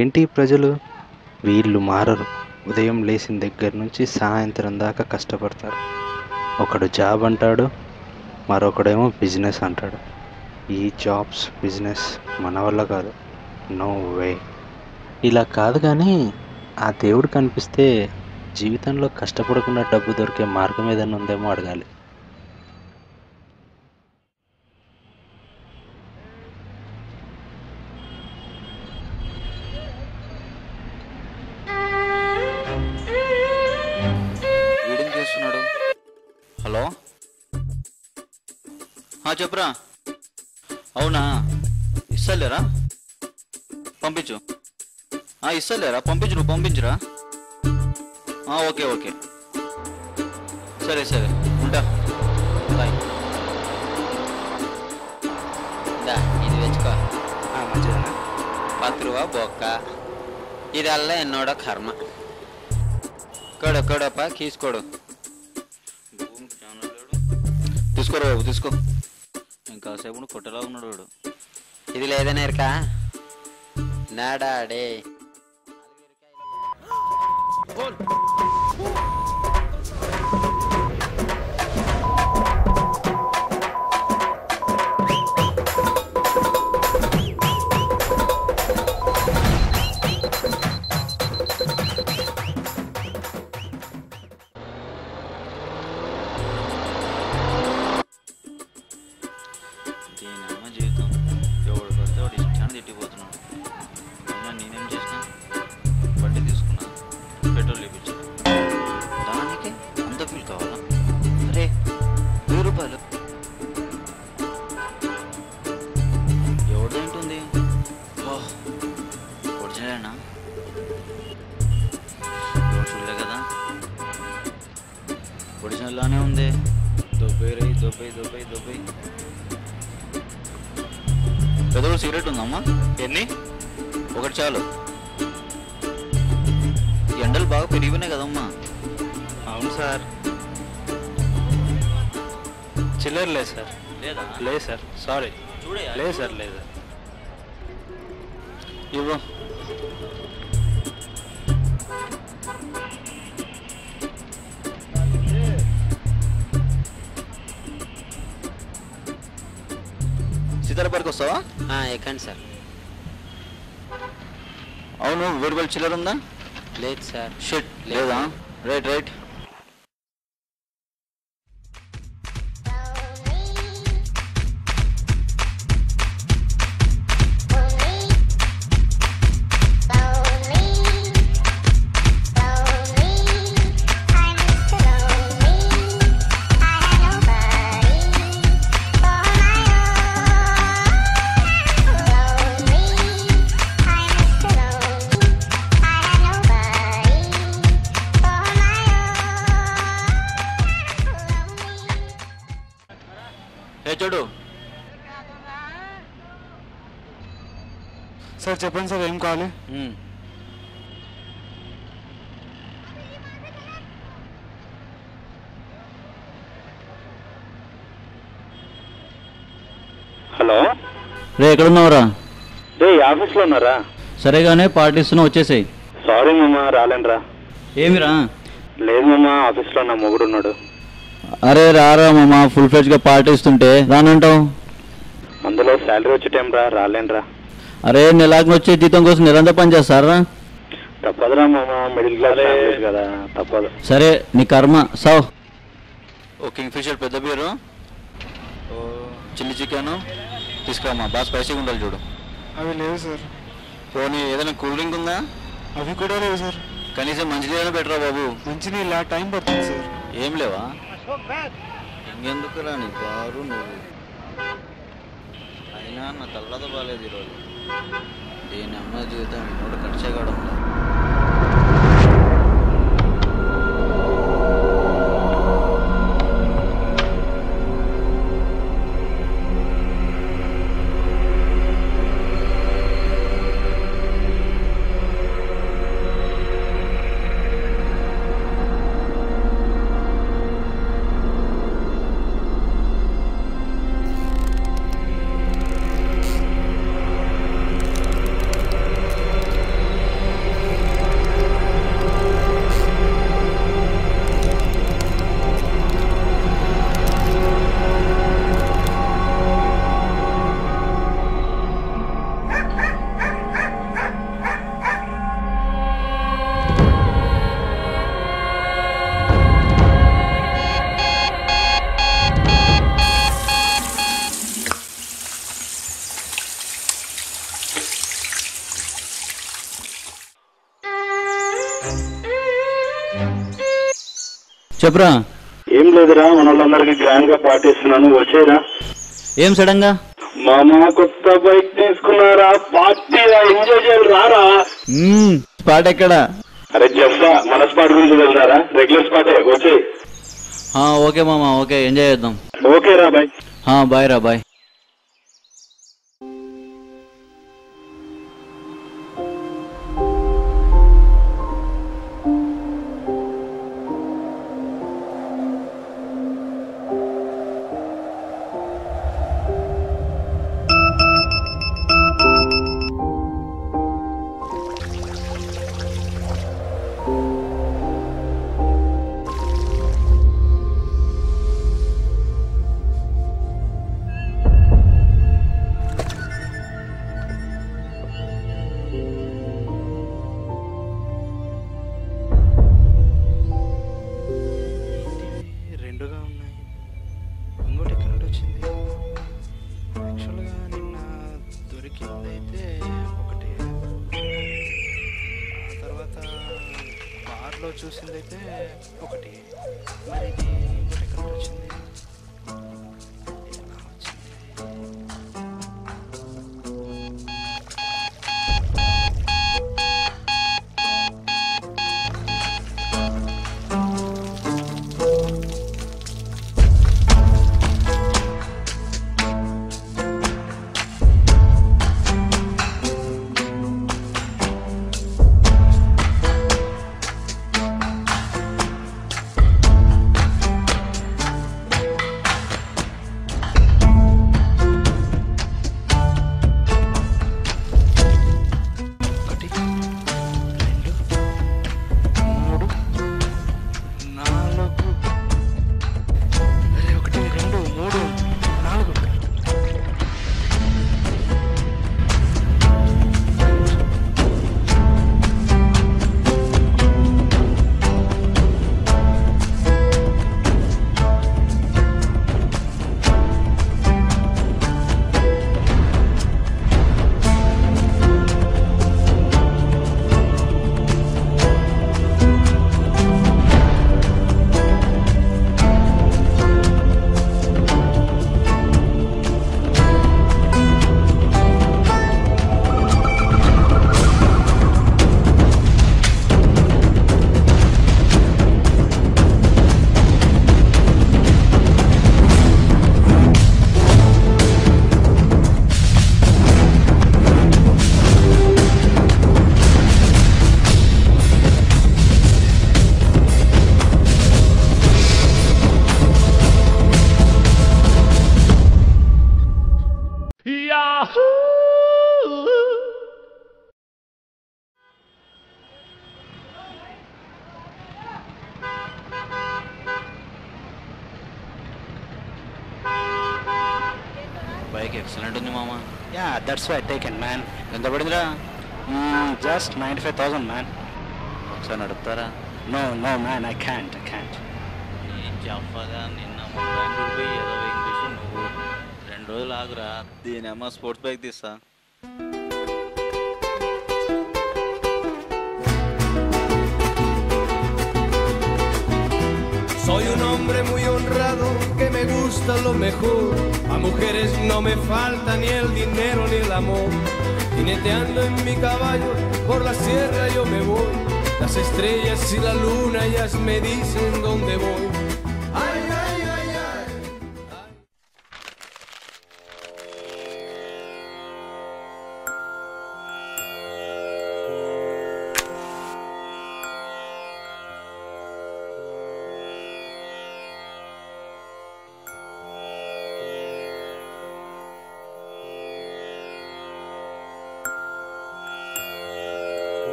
ఏంటి ప్రజలు వీళ్ళు మారరు. ఉదయం లేచిన దగ్గర నుంచి సాయంత్రం దాకా కష్టపడతారు. ఒకడు జాబ్ అంటాడు, మరొకడేమో బిజినెస్ అంటాడు. ఈ జాబ్స్ బిజినెస్ మన వల్ల కాదు, నో వే. ఇలా కాదు కానీ ఆ దేవుడు కనిపిస్తే జీవితంలో కష్టపడకుండా డబ్బు దొరికే మార్గం ఏదైనా ఉందేమో అడగాలి. వీడికి చేస్తున్నాడు. హలో, చెప్పురా. అవునా, ఇస్తలేరా? పంపించు. ఇస్తలేరా? పంపించు, నువ్వు పంపించురా. ఓకే ఓకే, సరే సరే, ఉంటా, బాయ్. ఇది వెచ్చుకో, మంచిదన్నా. 10 రూపా బొక్క. ఇదల్లా ఎన్నోడ కర్మ. కొడు కొడప్ప కీసుకోడు. తీసుకోరా బాబు, తీసుకో. ఇంకాసేపు కొట్టలా ఉన్నాడు వాడు. ఇది లేదనే ఎరకా నాడాడే. దీనమ్మ జీవితం, ఎవడు పడితే వాడు ఇష్టాన్ని తిట్టిపోతున్నాడు. అయినా నేనేం చేసినా, బండి తీసుకున్నా, పెట్రోల్ ఇప్పించాను. దానికి అంత ఫీల్ కావాలా? అరే 1000 రూపాయలు ఎవరిదేంటుంది? ఒరిజినలేనా? ఎవరు చూడలే కదా, ఒరిజినల్ లానే ఉంది. దొబ్బై రై, దొబ్బై దొబ్బై దొబ్బై. పెద్దోడు సిగరెట్ ఉందమ్మా? ఎన్ని? ఒకటి చాలు. ఎండలు బాగా పెరిగిపోయినాయి కదమ్మా. అవును సార్. చిల్లర లేదు సార్. లేదా? లేదు సార్, సారీ. చూడే. లేదు సార్, లేదు. ఇవ్వు. సీతారాపేటకి వస్తావా? ఎక్కండి సార్. అవును, వేడిపల్లి చిల్లర ఉందా? లేదు సార్. షిట్, లేదా? Right right. చూడు సార్. చెప్పండి సార్, ఏం కావాలి? హలో, రే ఎక్కడున్నావురా? రే ఆఫీస్లో ఉన్నారా? సరేగానే పార్టీ ఇస్తున్నా, వచ్చేసాయి. సారీ మామ, రాలేనురా. ఏమిరా? లేదు మామ, ఆఫీస్లో నా మొగుడు ఉన్నాడు. అరే రారా మామ, ఫుల్ ఫ్లెడ్జ్గా పార్టీ ఇస్తుంటే రానంటావు. అందులో శాలరీ వచ్చే టైం రా, రాలేనురా. అరే నెలాకి వచ్చే జీతం కోసం నెలంతా పని చేస్తారా? తప్పదురా మామ, మిడిల్ క్లాస్ ఫ్యామిలీస్ కదా, తప్పదు. సరే నీ కర్మ సావ్. ఓ కింగ్ ఫిషర్ పెద్ద బీరు, చిల్లీ చికెన్ తీసుకురామా, బాగా స్పైసీగా ఉండాలి చూడు. అవి లేవు సార్. పోనీ ఏదైనా కూల్ డ్రింక్ ఉందా? అవి కూడా లేవు సార్. కనీసం మంచినీళ్ళైనా పెట్టరా బాబు. మంచినీళ్ళ టైం పడుతుంది సార్. ఏం లేవా? ఇంకెందుకురా నీ బారు నువ్వు. అయినా నా తలరాత బాగాలేదు ఈరోజు. దీని అమ్మ జీవితం నోడు కడిచేగాడు. చెప్పరా. ఏం లేదురా, మన వాళ్ళందరికి గ్రాండ్ గా పార్టీ ఇస్తున్నాను, వచ్చేరా. ఏం సడన్ గా? మామ కొత్త బైక్ తీసుకున్నారా, పార్టీ ఎంజాయ్ చేయాలి, రారా. స్పాట్ ఎక్కడా? అరే చెప్తా, మన స్పాట్ గురించి వెళ్తారా, రెగ్యులర్ స్పాటే, వచ్చే. ఓకే మామ, ఓకే ఎంజాయ్ చేద్దాం. ఓకే రా బాయ్. బాయ్ రా, బాయ్. రెండుగా ఉన్నాయి, ఇంకోటి ఎక్కడి నుండి వచ్చింది? యాక్చువల్గా నిన్న దొరికిందైతే ఒకటి, ఆ తర్వాత బార్లో చూసిందైతే ఒకటి, మరి ఇది ఇంకోటి ఎక్కడి నుండి వచ్చింది? ఎలా వచ్చింది? బైక్ ఎక్సలెంట్ ఉంది మామ. Yeah that's why taken man. ఎంత పడిందిరా? Just 95,000 man. ఒకసారి నడుపుతారా? No man, I can't. నేను చెప్పగా నిన్న బెంగళూరు పోయి ఏదో ఇంగ్లీష్, నువ్వు 2 రోజులు ఆగురా, దీని అమ్మ స్పోర్ట్స్ బైక్ తీస్తా. Soy un hombre muy honrado que me gusta lo mejor. A mujeres no me falta ni el dinero ni el amor. Jineteando en mi caballo por la sierra yo me voy. Las estrellas y la luna ellas me dicen dónde voy. Ay, ay, ay, ay.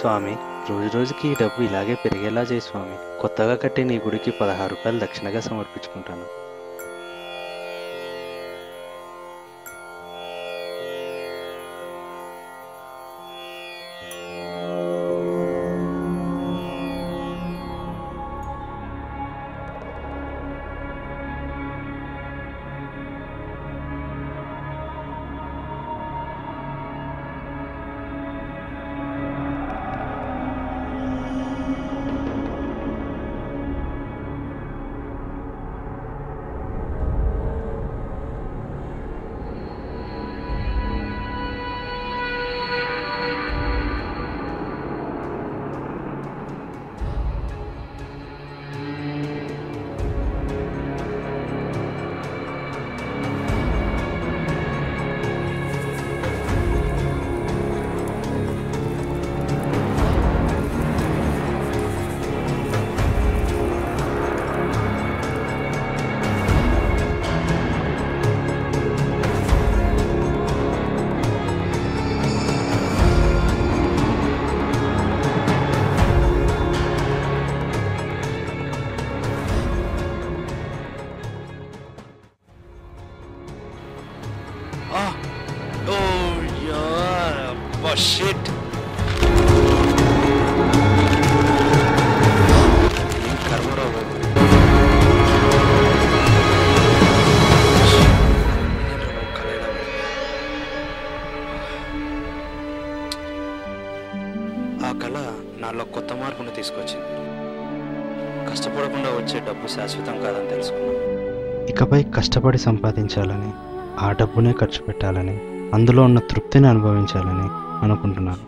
స్వామి, రోజు రోజుకి ఈ డబ్బు ఇలాగే పెరిగేలా చేయి స్వామి. కొత్తగా కట్టి నీ గుడికి 16 రూపాయలు దక్షిణగా సమర్పించుకుంటాను. Oh shit. ఏం కర్మరావు బాబు. ఆ కళ నాలో కొత్త మార్పును తీసుకొచ్చింది. కష్టపడకుండా వచ్చే డబ్బు శాశ్వతం కాదని తెలుసుకున్నాను. ఇకపై కష్టపడి సంపాదించాలని, ఆ డబ్బునే ఖర్చు పెట్టాలని, అందులో ఉన్న తృప్తిని అనుభవించాలని అనుకుంటున్నాను.